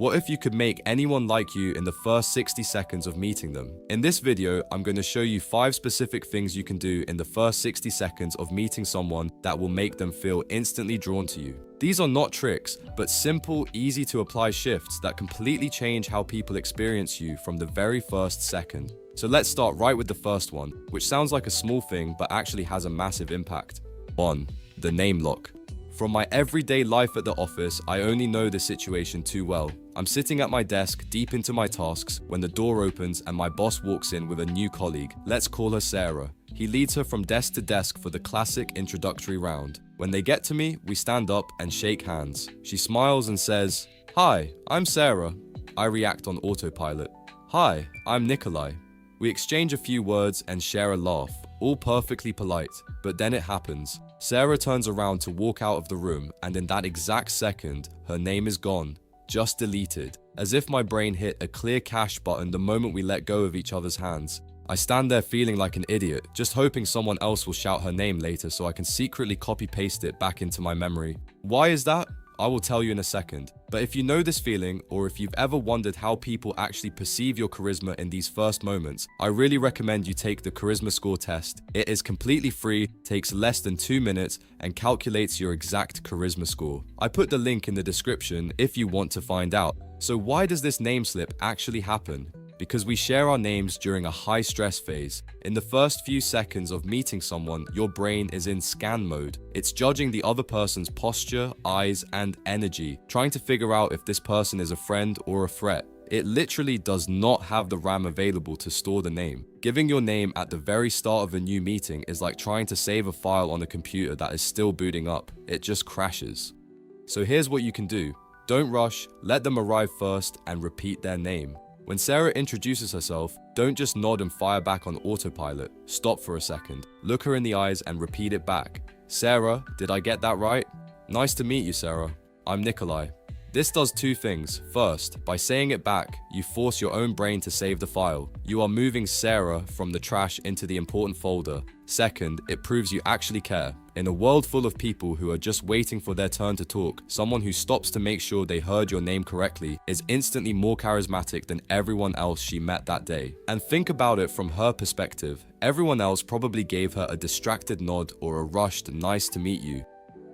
What if you could make anyone like you in the first 60 seconds of meeting them? In this video, I'm going to show you 5 specific things you can do in the first 60 seconds of meeting someone that will make them feel instantly drawn to you. These are not tricks, but simple, easy to apply shifts that completely change how people experience you from the very first second. So let's start right with the first one, which sounds like a small thing but actually has a massive impact. 1. The name lock. From my everyday life at the office, I only know this situation too well. I'm sitting at my desk, deep into my tasks, when the door opens and my boss walks in with a new colleague. Let's call her Sarah. He leads her from desk to desk for the classic introductory round. When they get to me, we stand up and shake hands. She smiles and says, "Hi, I'm Sarah." I react on autopilot. "Hi, I'm Nikolai." We exchange a few words and share a laugh, all perfectly polite, but then it happens. Sarah turns around to walk out of the room, and in that exact second, her name is gone, just deleted, as if my brain hit a clear cache button the moment we let go of each other's hands. I stand there feeling like an idiot, just hoping someone else will shout her name later so I can secretly copy-paste it back into my memory. Why is that? I will tell you in a second. But if you know this feeling, or if you've ever wondered how people actually perceive your charisma in these first moments, I really recommend you take the charisma score test. It is completely free, takes less than 2 minutes, and calculates your exact charisma score. I put the link in the description if you want to find out. So why does this name slip actually happen? Because we share our names during a high-stress phase. In the first few seconds of meeting someone, your brain is in scan mode. It's judging the other person's posture, eyes, and energy, trying to figure out if this person is a friend or a threat. It literally does not have the RAM available to store the name. Giving your name at the very start of a new meeting is like trying to save a file on a computer that is still booting up. It just crashes. So here's what you can do. Don't rush, let them arrive first, and repeat their name. When Sarah introduces herself, don't just nod and fire back on autopilot. Stop for a second, look her in the eyes and repeat it back. "Sarah, did I get that right?" "Nice to meet you, Sarah. I'm Nikolai." This does 2 things. First, by saying it back, you force your own brain to save the file. You are moving Sarah from the trash into the important folder. Second, it proves you actually care. In a world full of people who are just waiting for their turn to talk, someone who stops to make sure they heard your name correctly is instantly more charismatic than everyone else she met that day. And think about it from her perspective. Everyone else probably gave her a distracted nod or a rushed "nice to meet you."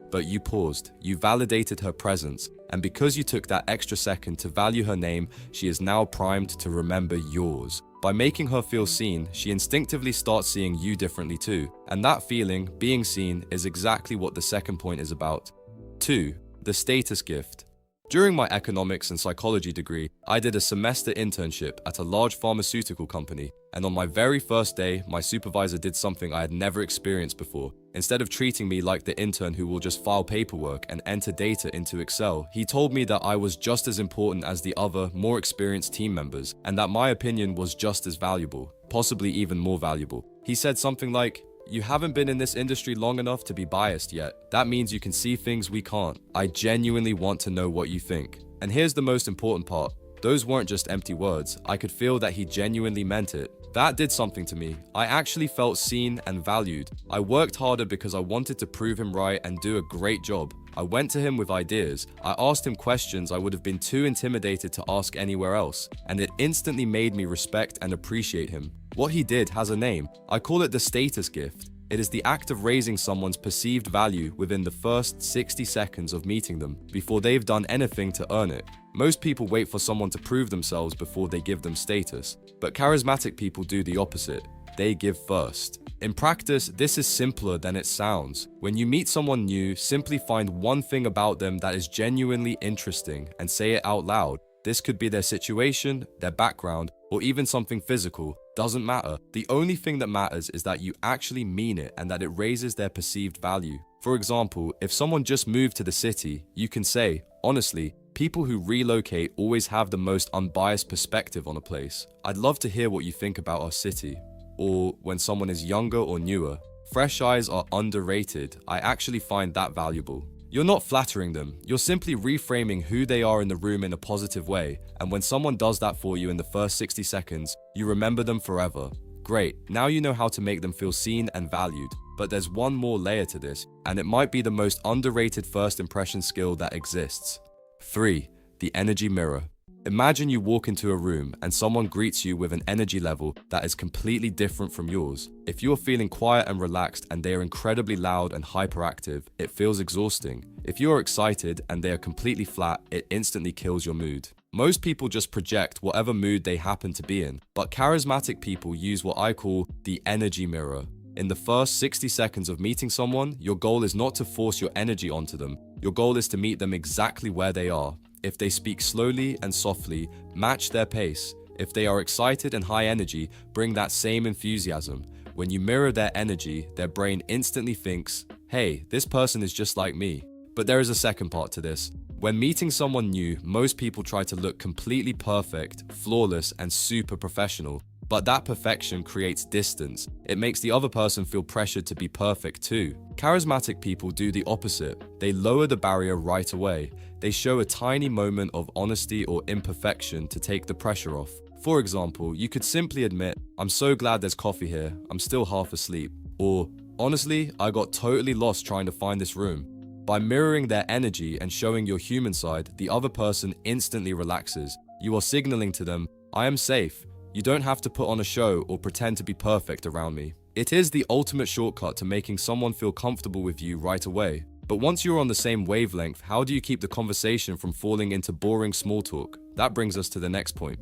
But you paused, you validated her presence, and because you took that extra second to value her name, she is now primed to remember yours. By making her feel seen, she instinctively starts seeing you differently too, and that feeling, being seen, is exactly what the second point is about. 2. The status gift. During my economics and psychology degree, I did a semester internship at a large pharmaceutical company, and on my very first day, my supervisor did something I had never experienced before. Instead of treating me like the intern who will just file paperwork and enter data into Excel, he told me that I was just as important as the other, more experienced team members, and that my opinion was just as valuable, possibly even more valuable. He said something like, "You haven't been in this industry long enough to be biased yet. That means you can see things we can't. I genuinely want to know what you think." And here's the most important part. Those weren't just empty words. I could feel that he genuinely meant it. That did something to me. I actually felt seen and valued. I worked harder because I wanted to prove him right and do a great job. I went to him with ideas. I asked him questions I would have been too intimidated to ask anywhere else, and it instantly made me respect and appreciate him. What he did has a name. I call it the status gift. It is the act of raising someone's perceived value within the first 60 seconds of meeting them, before they've done anything to earn it. Most people wait for someone to prove themselves before they give them status, but charismatic people do the opposite. They give first. In practice, this is simpler than it sounds. When you meet someone new, simply find one thing about them that is genuinely interesting and say it out loud. This could be their situation, their background, or even something physical. Doesn't matter. The only thing that matters is that you actually mean it and that it raises their perceived value. For example, if someone just moved to the city, you can say, "Honestly, people who relocate always have the most unbiased perspective on a place. I'd love to hear what you think about our city." Or when someone is younger or newer, "Fresh eyes are underrated. I actually find that valuable." You're not flattering them, you're simply reframing who they are in the room in a positive way, and when someone does that for you in the first 60 seconds, you remember them forever. Great, now you know how to make them feel seen and valued, but there's one more layer to this, and it might be the most underrated first impression skill that exists. 3. The energy mirror. Imagine you walk into a room and someone greets you with an energy level that is completely different from yours. If you are feeling quiet and relaxed and they are incredibly loud and hyperactive, it feels exhausting. If you are excited and they are completely flat, it instantly kills your mood. Most people just project whatever mood they happen to be in, but charismatic people use what I call the energy mirror. In the first 60 seconds of meeting someone, your goal is not to force your energy onto them. Your goal is to meet them exactly where they are. If they speak slowly and softly, match their pace. If they are excited and high energy, bring that same enthusiasm. When you mirror their energy, their brain instantly thinks, hey, this person is just like me. But there is a second part to this. When meeting someone new, most people try to look completely perfect, flawless, and super professional. But that perfection creates distance. It makes the other person feel pressured to be perfect too. Charismatic people do the opposite. They lower the barrier right away. They show a tiny moment of honesty or imperfection to take the pressure off. For example, you could simply admit, I'm so glad there's coffee here, I'm still half asleep. Or, honestly, I got totally lost trying to find this room. By mirroring their energy and showing your human side, the other person instantly relaxes. You are signaling to them, I am safe. You don't have to put on a show or pretend to be perfect around me. It is the ultimate shortcut to making someone feel comfortable with you right away. But once you're on the same wavelength, how do you keep the conversation from falling into boring small talk? That brings us to the next point.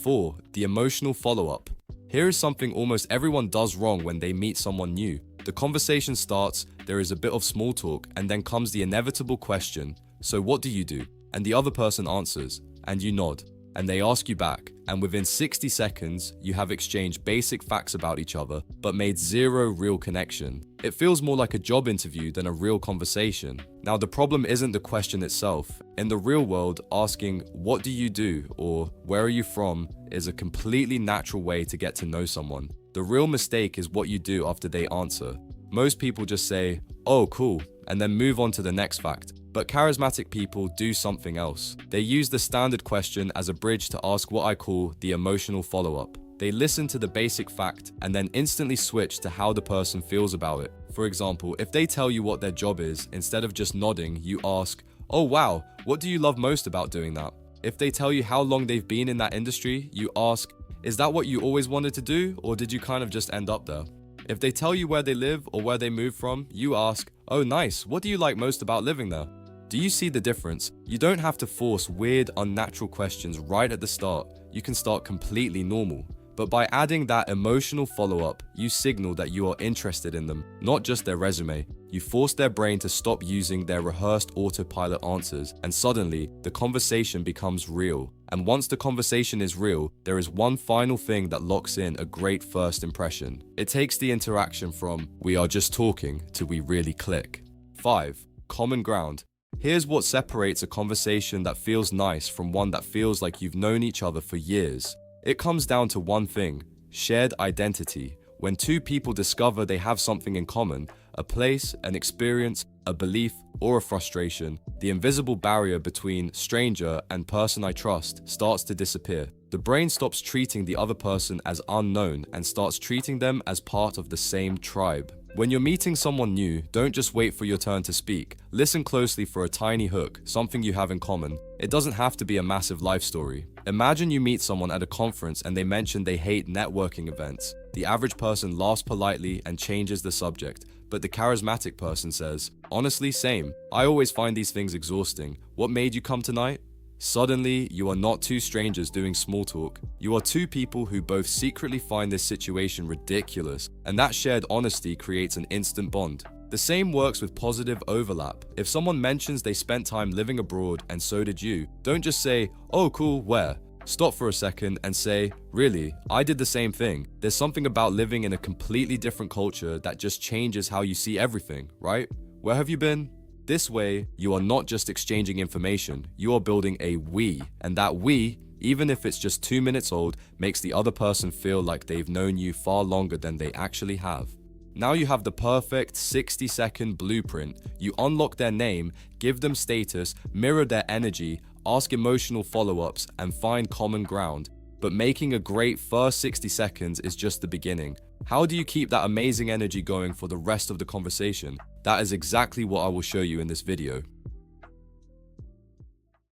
4. The emotional follow-up. Here is something almost everyone does wrong when they meet someone new. The conversation starts, there is a bit of small talk, and then comes the inevitable question, so what do you do? And the other person answers, and you nod. And they ask you back, and within 60 seconds, you have exchanged basic facts about each other, but made zero real connection. It feels more like a job interview than a real conversation. Now, the problem isn't the question itself. In the real world, asking, what do you do, or where are you from, is a completely natural way to get to know someone. The real mistake is what you do after they answer. Most people just say, oh, cool, and then move on to the next fact. But charismatic people do something else. They use the standard question as a bridge to ask what I call the emotional follow-up. They listen to the basic fact and then instantly switch to how the person feels about it. For example, if they tell you what their job is, instead of just nodding, you ask, oh wow, what do you love most about doing that? If they tell you how long they've been in that industry, you ask, is that what you always wanted to do, or did you kind of just end up there? If they tell you where they live or where they moved from, you ask, oh nice, what do you like most about living there? Do you see the difference? You don't have to force weird, unnatural questions right at the start. You can start completely normal. But by adding that emotional follow-up, you signal that you are interested in them, not just their resume. You force their brain to stop using their rehearsed autopilot answers, and suddenly, the conversation becomes real. And once the conversation is real, there is one final thing that locks in a great first impression. It takes the interaction from, we are just talking, to we really click. 5. Common ground. Here's what separates a conversation that feels nice from one that feels like you've known each other for years. It comes down to one thing: shared identity. When two people discover they have something in common, a place, an experience, a belief, or a frustration, the invisible barrier between stranger and person I trust starts to disappear. The brain stops treating the other person as unknown and starts treating them as part of the same tribe. When you're meeting someone new, don't just wait for your turn to speak. Listen closely for a tiny hook, something you have in common. It doesn't have to be a massive life story. Imagine you meet someone at a conference and they mention they hate networking events. The average person laughs politely and changes the subject, but the charismatic person says, honestly, same. I always find these things exhausting. What made you come tonight? Suddenly, you are not two strangers doing small talk. You are two people who both secretly find this situation ridiculous, and that shared honesty creates an instant bond. The same works with positive overlap. If someone mentions they spent time living abroad and so did you, don't just say, oh cool, where? Stop for a second and say, really, I did the same thing. There's something about living in a completely different culture that just changes how you see everything, right? Where have you been? This way, you are not just exchanging information, you are building a we, and that we, even if it's just 2 minutes old, makes the other person feel like they've known you far longer than they actually have. Now you have the perfect 60-second blueprint. You unlock their name, give them status, mirror their energy, ask emotional follow-ups, and find common ground. But making a great first 60 seconds is just the beginning. How do you keep that amazing energy going for the rest of the conversation? That is exactly what I will show you in this video.